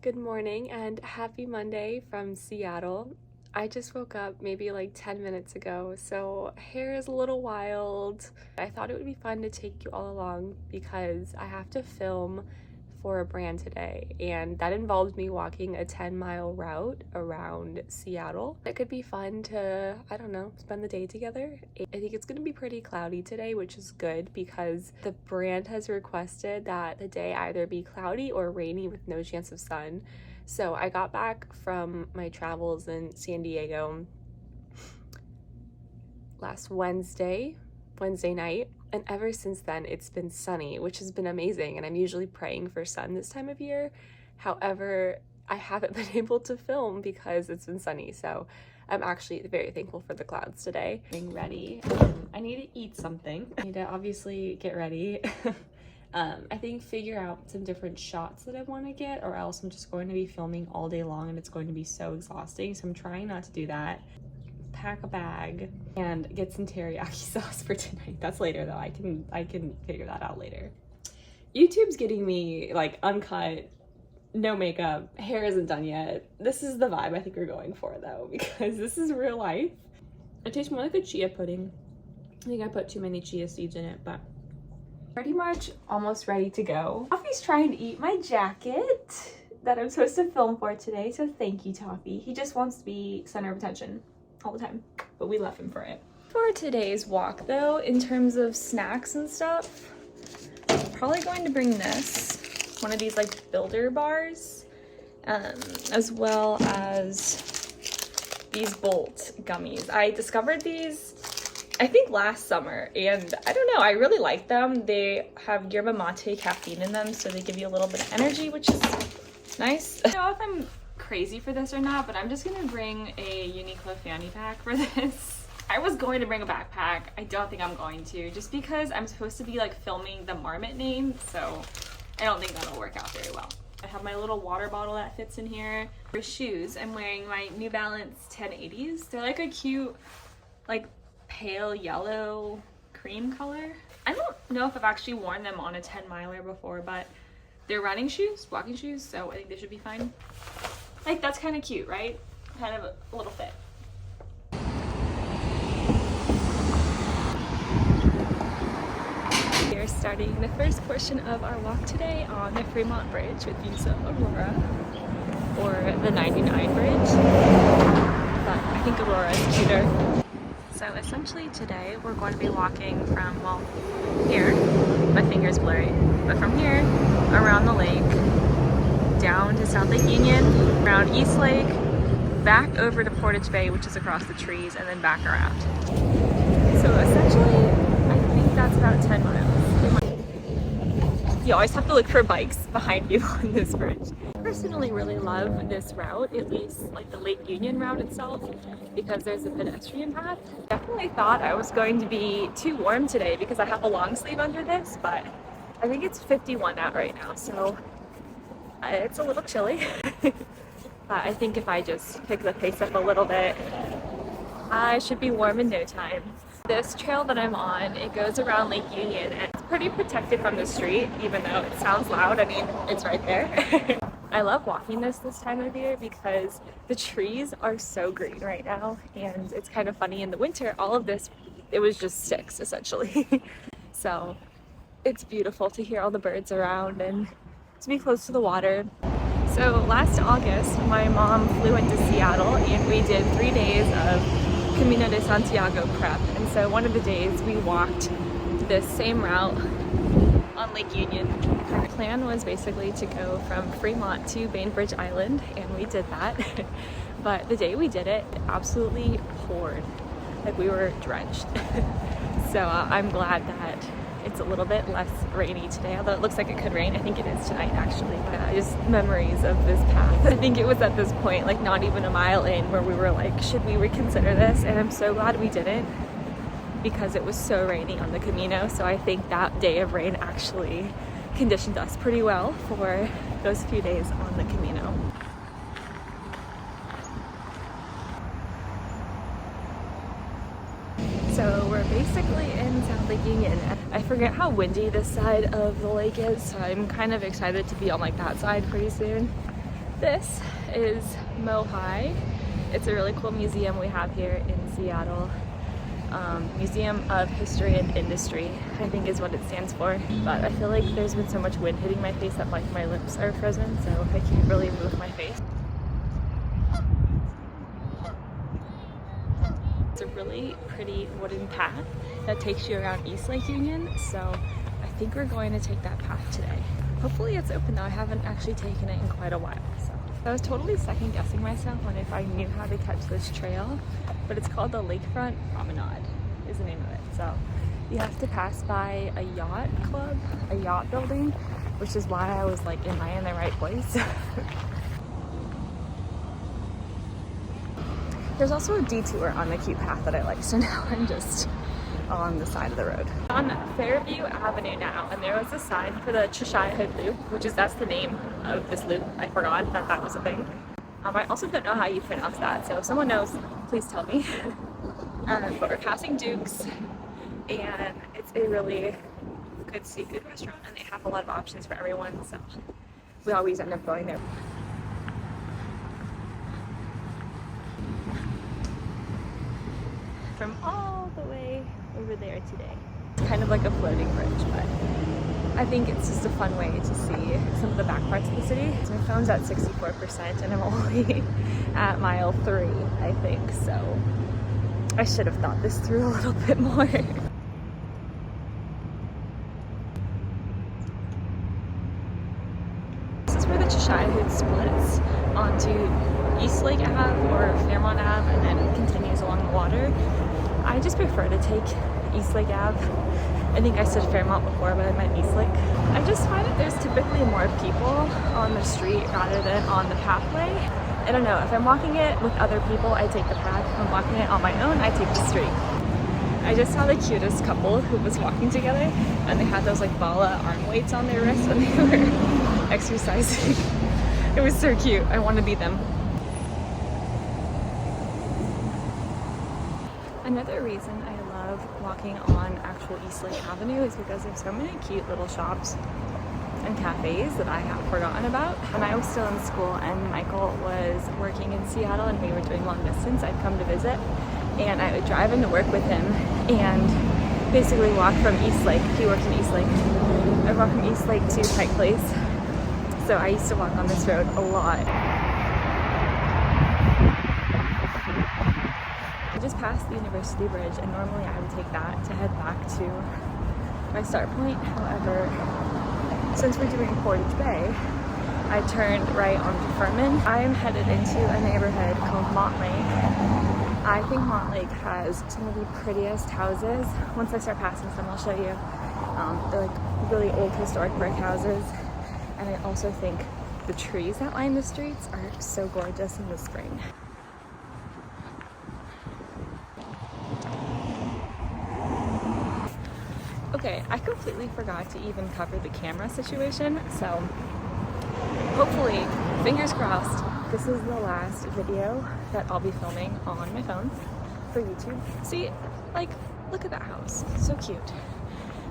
Good morning and happy Monday from Seattle. I just woke up maybe like 10 minutes ago, so hair is a little wild. I thought it would be fun to take you all along because I have to film for a brand today, and that involves me walking a 10-mile route around Seattle. It could be fun to, I don't know, spend the day together. I think it's gonna be pretty cloudy today, which is good because the brand has requested that the day either be cloudy or rainy with no chance of sun. So I got back from my travels in San Diego last Wednesday night, and ever since then it's been sunny, which has been amazing, and I'm usually praying for sun this time of year. However, I haven't been able to film because it's been sunny, so I'm actually very thankful for the clouds today. Getting ready. I need to eat something. I need to obviously get ready. I think figure out some different shots that I want to get, or else I'm just going to be filming all day long and it's going to be so exhausting, so I'm trying not to do that. Pack a bag and get some teriyaki sauce for tonight. That's later though. I can figure that out later. YouTube's getting me like uncut, no makeup, hair isn't done yet. This is the vibe I think we're going for though, because this is real life. It tastes more like a chia pudding. I think I put too many chia seeds in it, but pretty much almost ready to go. Toffee's trying to eat my jacket that I'm supposed to film for today, so thank you, Toffee. He just wants to be center of attention all the time, but we love him for it. For today's walk though, in terms of snacks and stuff, I'm probably going to bring this, one of these like builder bars, as well as these Bolt gummies. I discovered these I think last summer, and I don't know, I really like them. They have yerba mate caffeine in them, so they give you a little bit of energy, which is nice. I don't know if I'm crazy for this or not, but I'm just gonna bring a Uniqlo fanny pack for this. I was going to bring a backpack. I don't think I'm going to, just because I'm supposed to be like filming the Marmot name, so I don't think that'll work out very well. I have my little water bottle that fits in here. For shoes, I'm wearing my New Balance 1080s. They're like a cute, like pale yellow cream color. I don't know if I've actually worn them on a 10-miler before, but they're running shoes, walking shoes, so I think they should be fine. Like, that's kind of cute, right? Kind of a little fit. We are starting the first portion of our walk today on the Fremont Bridge with views of Aurora, or the 99 Bridge, but I think Aurora is cuter. So essentially today we're going to be walking from, well, here, my finger's blurry, but from here around the lake, down to South Lake Union, around East Lake, back over to Portage Bay, which is across the trees, and then back around. So essentially, I think that's about 10 miles. You always have to look for bikes behind you on this bridge. I personally really love this route, at least like the Lake Union route itself, because there's a pedestrian path. Definitely thought I was going to be too warm today because I have a long sleeve under this, but I think it's 51 out right now, so it's a little chilly. But I think if I just pick the pace up a little bit, I should be warm in no time. This trail that I'm on, it goes around Lake Union, and it's pretty protected from the street, even though it sounds loud. I mean, it's right there. I love walking this time of year because the trees are so green right now, and it's kind of funny. In the winter, all of this, it was just sticks essentially. So it's beautiful to hear all the birds around and to be close to the water. So last August, my mom flew into Seattle and we did 3 days of Camino de Santiago prep. And so one of the days we walked this same route on Lake Union. Our plan was basically to go from Fremont to Bainbridge Island, and we did that. But the day we did it, it absolutely poured. Like, we were drenched. So I'm glad that it's a little bit less rainy today, although it looks like it could rain. I think it is tonight actually, but just memories of this path. I think it was at this point, like not even a mile in, where we were like, should we reconsider this? And I'm so glad we didn't, because it was so rainy on the Camino. So I think that day of rain actually conditioned us pretty well for those few days on the Camino. So we're basically in South Lake Union. I forget how windy this side of the lake is, so I'm kind of excited to be on like that side pretty soon. This is Mohai. It's a really cool museum we have here in Seattle. Museum of History and Industry, I think is what it stands for. But I feel like there's been so much wind hitting my face that like my lips are frozen, so I can't really move my face. It's a really pretty wooden path that takes you around East Lake Union, so I think we're going to take that path today. Hopefully it's open though. I haven't actually taken it in quite a while, so. I was totally second guessing myself on if I knew how to catch this trail, but it's called the Lakefront Promenade is the name of it. So you have to pass by a yacht club, a yacht building, which is why I was like, am I in the right place? There's also a detour on the cute path that I like, so now I'm just on the side of the road. On Fairview Avenue now, and there was a sign for the Cheshire Hood Loop, that's the name of this loop. I forgot that was a thing. I also don't know how you pronounce that, so if someone knows, please tell me. But we're passing Duke's, and it's a really good seafood restaurant, and they have a lot of options for everyone, so we always end up going there. From all the way over there today. It's kind of like a floating bridge, but I think it's just a fun way to see some of the back parts of the city. So my phone's at 64% and I'm only at mile 3, I think, so I should have thought this through a little bit more. This is where the Cheshire Hood splits onto East Lake Ave or Fairmont Ave and then continues along the water. I just prefer to take East Lake Ave. I think I said Fairmont before, but I meant East Lake. I just find that there's typically more people on the street rather than on the pathway. I don't know, if I'm walking it with other people, I take the path. If I'm walking it on my own, I take the street. I just saw the cutest couple who was walking together, and they had those like Bala arm weights on their wrists when they were exercising. It was so cute. I want to be them. Another reason I love walking on actual East Lake Avenue is because there's so many cute little shops and cafes that I have forgotten about. When I was still in school and Michael was working in Seattle and we were doing long distance, I'd come to visit and I would drive into work with him and basically walk from East Lake. He worked in East Lake. I'd walk from East Lake to Pike Place. So I used to walk on this road a lot. Just past the University Bridge, and normally I would take that to head back to my start point. However, since we're doing Portage Bay, I turned right onto Furman. I am headed into a neighborhood called Montlake. I think Montlake has some of the prettiest houses. Once I start passing some, I'll show you. They're like really old historic brick houses, and I also think the trees that line the streets are so gorgeous in the spring. Okay, I completely forgot to even cover the camera situation, so hopefully, fingers crossed, this is the last video that I'll be filming on my phone for YouTube. See, like, look at that house, so cute.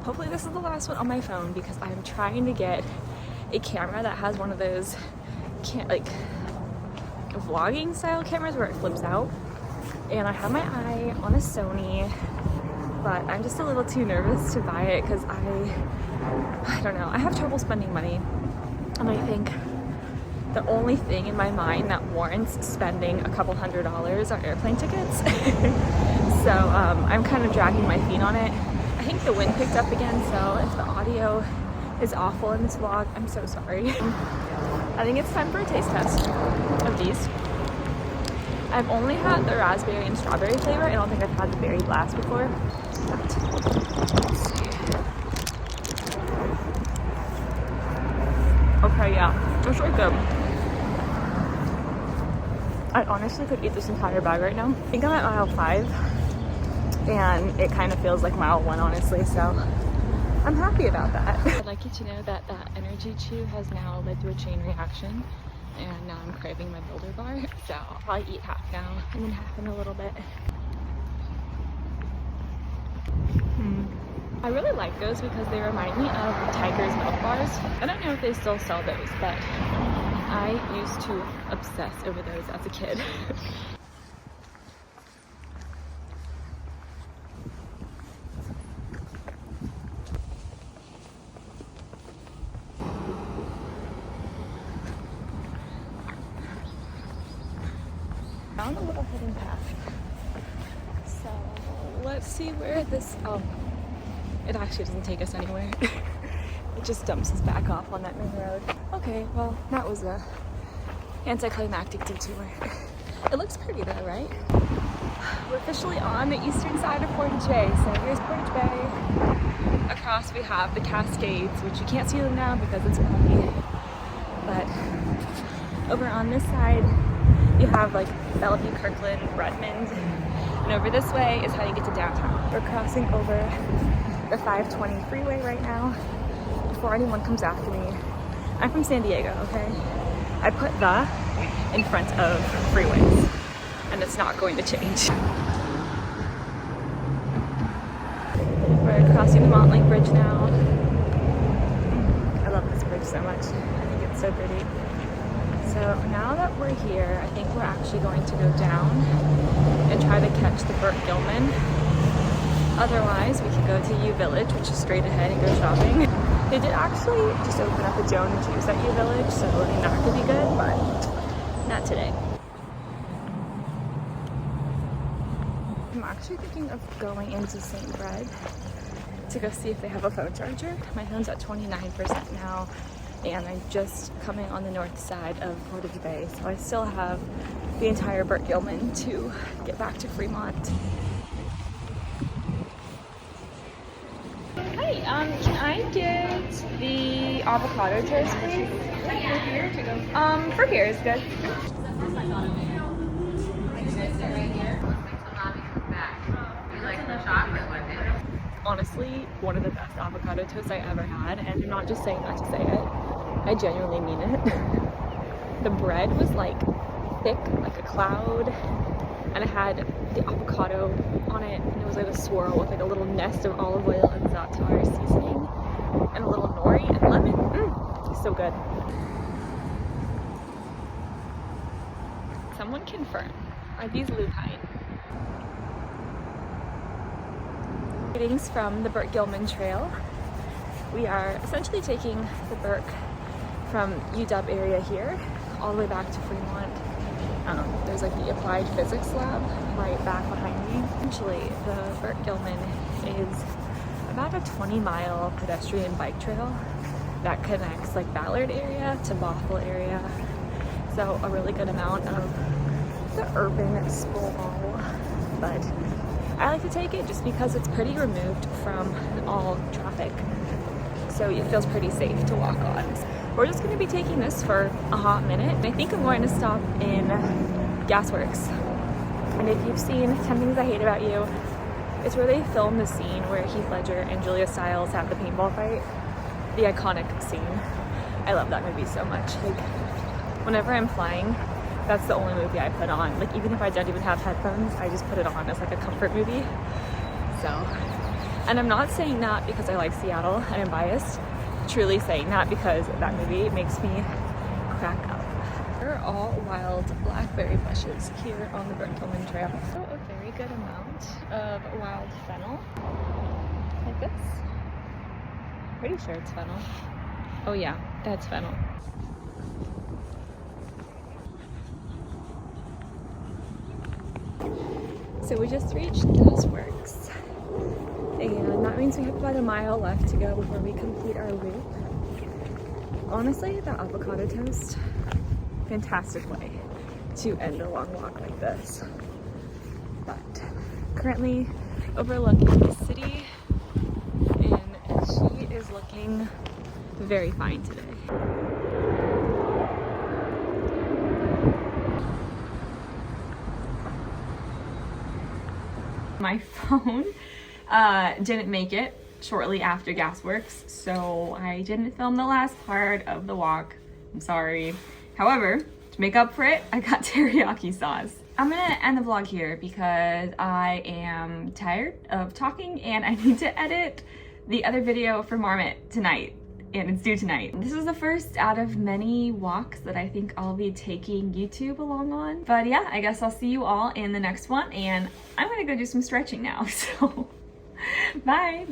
Hopefully this is the last one on my phone because I'm trying to get a camera that has one of those, like, vlogging style cameras where it flips out. And I have my eye on a Sony, but I'm just a little too nervous to buy it because I don't know, I have trouble spending money, and I think the only thing in my mind that warrants spending a couple $100s are airplane tickets. So I'm kind of dragging my feet on it. I think the wind picked up again, so if the audio is awful in this vlog, I'm so sorry. I think it's time for a taste test of these. I've only had the raspberry and strawberry flavor. I don't think I've had the berry blast before. Let's see. Okay, yeah, it's really good. I honestly could eat this entire bag right now. I think I'm at mile 5, and it kind of feels like mile 1, honestly, so I'm happy about that. I'd like you to know that that energy chew has now led to a chain reaction, and now I'm craving my Builder bar, so I'll probably eat half now and then half in a little bit. I really like those because they remind me of Tiger's milk bars. I don't know if they still sell those, but I used to obsess over those as a kid. Found a little hidden path. So let's see where this, oh, it actually doesn't take us anywhere. It just dumps us back off on that main road. Okay, well, that was a anticlimactic detour. It looks pretty though, right? We're officially on the eastern side of Portage Bay. So here's Portage Bay. Across we have the Cascades, which you can't see them now because it's foggy. But over on this side, you have like Bellevue, Kirkland, Redmond, and over this way is how you get to downtown. We're crossing over the 520 freeway right now. Before anyone comes after me, I'm from San Diego, okay? I put the in front of freeways, and it's not going to change. We're crossing the Montlake Bridge now. I love this bridge so much. I think it's so pretty. So now that we're here, I think we're actually going to go down and try to catch the Burke-Gilman. Otherwise, we can go to U Village, which is straight ahead, and go shopping. They did actually just open up a Joan and Juice at U Village, so that could be good, but not today. I'm actually thinking of going into St. Bread to go see if they have a phone charger. My phone's at 29% now. And I'm just coming on the north side of Portage Bay, so I still have the entire Burke-Gilman to get back to Fremont. Hi, can I get the avocado toast, please? For here to go? For here is good. Honestly, one of the best avocado toasts I ever had, and I'm not just saying that to say it. I genuinely mean it. The bread was like thick, like a cloud, and it had the avocado on it, and it was like a swirl with like a little nest of olive oil and za'atar seasoning, and a little nori and lemon. So good. Someone confirm, are these lupine? Greetings from the Burke-Gilman Trail. We are essentially taking the Burke from UW area here all the way back to Fremont. There's like the applied physics lab right back behind me. Essentially, the Burke-Gilman is about a 20-mile pedestrian bike trail that connects like Ballard area to Bothell area. So a really good amount of the urban sprawl, but I like to take it just because it's pretty removed from all traffic. So it feels pretty safe to walk on. We're just going to be taking this for a hot minute. I think I'm going to stop in Gasworks. And if you've seen 10 Things I Hate About You, it's where they filmed the scene where Heath Ledger and Julia Stiles have the paintball fight. The iconic scene. I love that movie so much. Like, whenever I'm flying, that's the only movie I put on. Like, even if I don't even have headphones, I just put it on as like a comfort movie. So, and I'm not saying that because I like Seattle and I'm biased. Truly saying that because that movie makes me crack up. There are all wild blackberry bushes here on the Burke-Gilman Trail. So a very good amount of wild fennel, like this. Pretty sure it's fennel. Oh yeah, that's fennel. So we just reached Gasworks, and that means we have about a mile left to go before we complete our loop. Honestly, the avocado toast, fantastic way to end a long walk like this. But currently overlooking the city, and she is looking very fine today. My phone didn't make it shortly after Gasworks, so I didn't film the last part of the walk. I'm sorry. However, to make up for it, I got teriyaki sauce. I'm gonna end the vlog here because I am tired of talking and I need to edit the other video for Marmot tonight. and it's due tonight. This is the first out of many walks that I think I'll be taking YouTube along on. But yeah, I guess I'll see you all in the next one, and I'm gonna go do some stretching now, so bye.